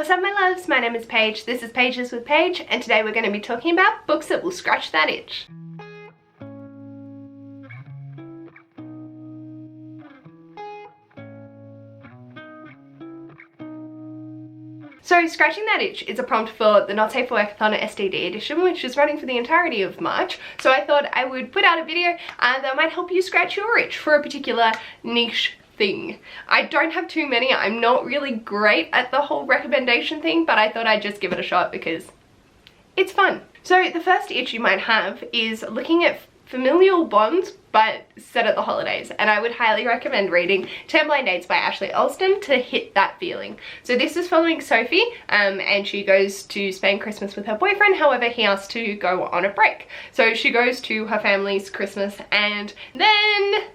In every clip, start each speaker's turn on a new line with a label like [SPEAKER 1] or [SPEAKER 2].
[SPEAKER 1] What's up my loves, my name is Paige, this is Pages with Paige, and today we're going to be talking about books that will scratch that itch. So scratching that itch is a prompt for the NSFWathon STD edition, which is running for the entirety of March. So I thought I would put out a video that might help you scratch your itch for a particular niche thing. I don't have too many. I'm not really great at the whole recommendation thing, but I thought I'd just give it a shot because it's fun. So the first itch you might have is looking at familial bonds but set at the holidays, and I would highly recommend reading 10 Blind Dates by Ashley Alston to hit that feeling. So this is following Sophie and she goes to spend Christmas with her boyfriend. However, he asks to go on a break, so she goes to her family's Christmas and then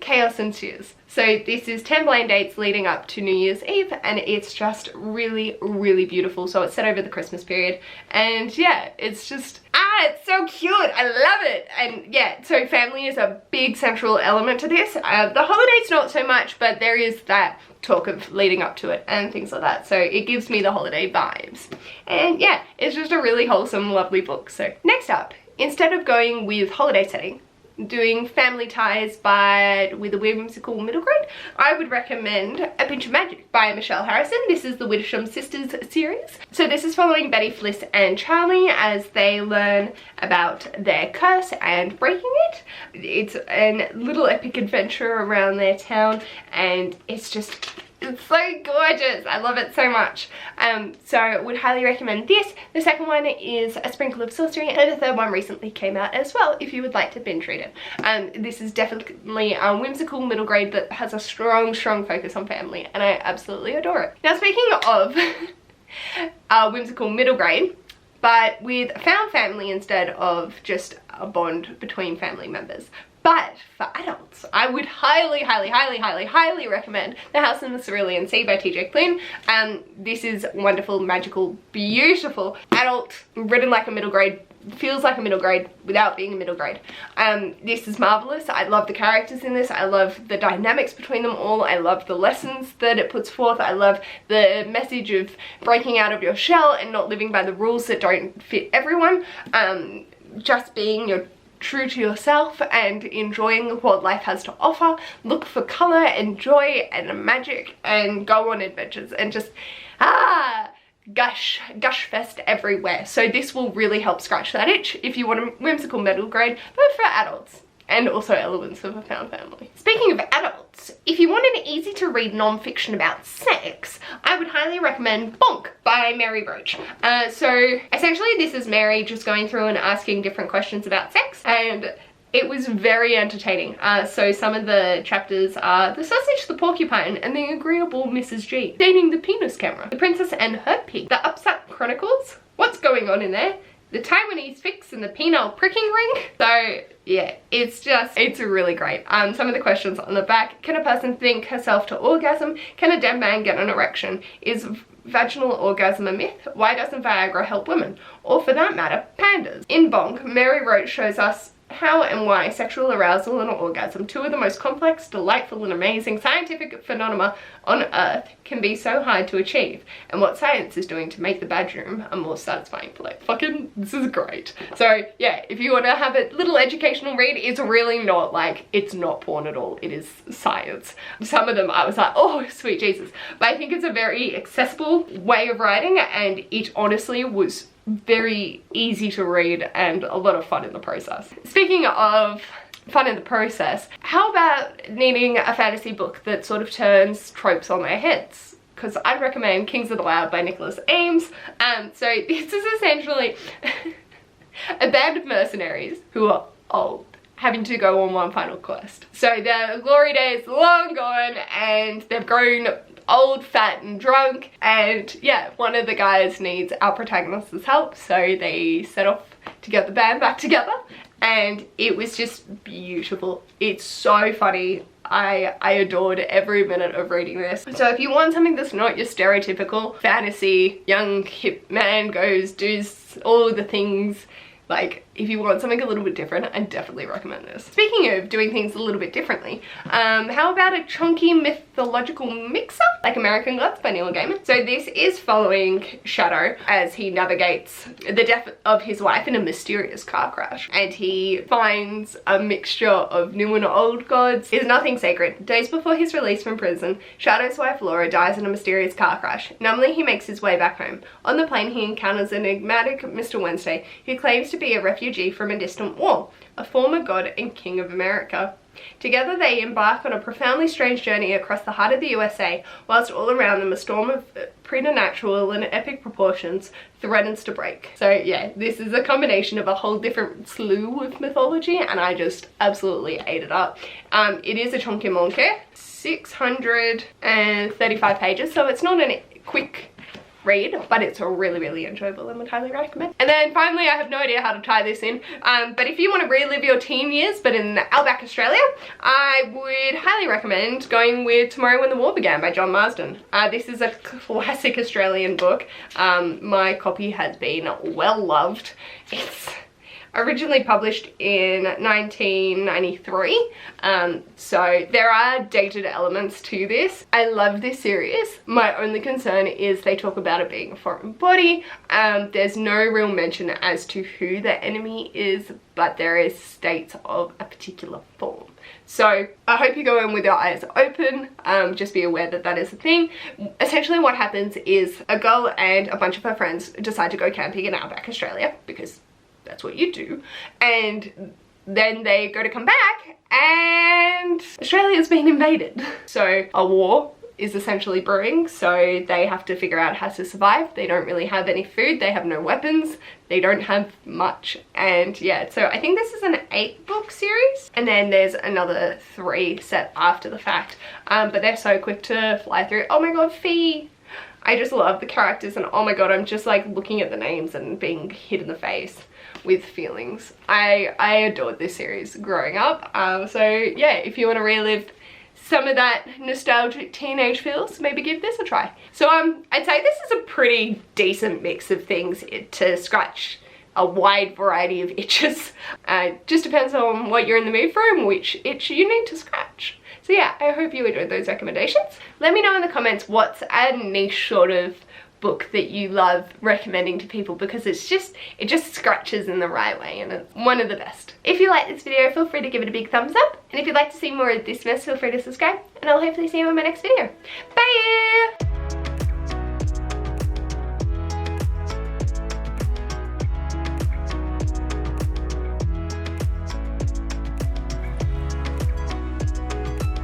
[SPEAKER 1] chaos ensues. So this is 10 blind dates leading up to New Year's Eve, and it's just really, really beautiful. So it's set over the Christmas period, and yeah, it's just, it's so cute. I love it. And yeah, so family is a big central element to this. The holidays not so much, but there is that talk of leading up to it and things like that. So it gives me the holiday vibes. And yeah, it's just a really wholesome, lovely book. So next up, instead of going with holiday setting, doing family ties but with a whimsical middle grade, I would recommend A Pinch of Magic by Michelle Harrison. This is the Wittersham Sisters series. So this is following Betty, Fliss and Charlie as they learn about their curse and breaking it. It's a little epic adventure around their town, and it's just, it's so gorgeous. I love it so much. So I would highly recommend this. The second one is A Sprinkle of Sorcery, and the third one recently came out as well if you would like to binge read it. This is definitely a whimsical middle grade that has a strong focus on family, and I absolutely adore it. Now speaking of a whimsical middle grade, but with found family instead of just a bond between family members. But for adults, I would highly recommend The House in the Cerulean Sea by TJ Klune. This is wonderful, magical, beautiful, adult, written like a middle grade, feels like a middle grade without being a middle grade. This is marvelous. I love the characters in this. I love the dynamics between them all. I love the lessons that it puts forth. I love the message of breaking out of your shell and not living by the rules that don't fit everyone. Just being true to yourself and enjoying what life has to offer. Look for colour and joy and magic and go on adventures and just gush fest everywhere. So this will really help scratch that itch if you want a whimsical middle grade, but for adults, and also elements of a found family. Speaking of adults, if you want an easy to read non-fiction about sex, I would highly recommend Bonk by Mary Roach. So essentially this is Mary just going through and asking different questions about sex, and it was very entertaining. So some of the chapters are The Sausage, the Porcupine, and the Agreeable Mrs. G, Dating the Penis Camera, The Princess and Her Pig, The Upset Chronicles, What's Going On in There, The Taiwanese Fix, and the Penile Pricking Ring. So yeah, it's really great. Some of the questions on the back: can a person think herself to orgasm? Can a dead man get an erection? Is vaginal orgasm a myth? Why doesn't Viagra help women? Or for that matter, pandas. In Bonk, Mary Roach shows us how and why sexual arousal and orgasm, two of the most complex, delightful and amazing scientific phenomena on Earth, can be so hard to achieve, and what science is doing to make the bedroom a more satisfying place. Fucking, this is great. So yeah, if you want to have a little educational read, it's really not like, it's not porn at all. It is science. Some of them I was like, oh sweet Jesus, but I think it's a very accessible way of writing, and it honestly was very easy to read and a lot of fun in the process. Speaking of fun in the process, how about needing a fantasy book that sort of turns tropes on their heads? Because I'd recommend Kings of the Wild by Nicholas Ames. So this is essentially a band of mercenaries who are old, having to go on one final quest. So their glory days long gone, and they've grown old, fat and drunk, and yeah, one of the guys needs our protagonist's help, so they set off to get the band back together, and it was just beautiful. It's so funny. I adored every minute of reading this. So if you want something that's not your stereotypical fantasy young hip man goes does all the things, like if you want something a little bit different, I definitely recommend this. Speaking of doing things a little bit differently, how about a chunky mythological mixer like American Gods by Neil Gaiman? So this is following Shadow as he navigates the death of his wife in a mysterious car crash, and he finds a mixture of new and old gods. Is nothing sacred. Days before his release from prison, Shadow's wife Laura dies in a mysterious car crash. Numbly, he makes his way back home. On the plane, he encounters an enigmatic Mr. Wednesday who claims to be a refugee from a distant war, a former god and king of America. Together they embark on a profoundly strange journey across the heart of the USA, whilst all around them a storm of preternatural and epic proportions threatens to break. So yeah, this is a combination of a whole different slew of mythology, and I just absolutely ate it up. It is a chunky monkey, 635 pages, so it's not a quick read, but it's really enjoyable and would highly recommend. And then finally, I have no idea how to tie this in, but if you want to relive your teen years but in Outback Australia, I would highly recommend going with Tomorrow When the War Began by John Marsden. This is a classic Australian book. My copy has been well loved. It's originally published in 1993, so there are dated elements to this. I love this series. My only concern is they talk about it being a foreign body. There's no real mention as to who the enemy is, but there is states of a particular form. So I hope you go in with your eyes open. Just be aware that that is a thing. Essentially what happens is a girl and a bunch of her friends decide to go camping in Outback Australia, because that's what you do, and then they go to come back and Australia's been invaded. So a war is essentially brewing, so they have to figure out how to survive. They don't really have any food, they have no weapons, they don't have much, and yeah, so I think this is an 8-book series, and then there's another 3 set after the fact, but they're so quick to fly through. Oh my god, Fee! I just love the characters, and oh my god, I'm just like looking at the names and being hit in the face with feelings. I adored this series growing up, so yeah, if you want to relive some of that nostalgic teenage feels, maybe give this a try. So I'd say this is a pretty decent mix of things to scratch a wide variety of itches. Just depends on what you're in the mood for and which itch you need to scratch. So yeah, I hope you enjoyed those recommendations. Let me know in the comments what's a niche sort of book that you love recommending to people, because it just scratches in the right way and it's one of the best. If you like this video, feel free to give it a big thumbs up, and if you'd like to see more of this mess, feel free to subscribe, and I'll hopefully see you in my next video. Bye!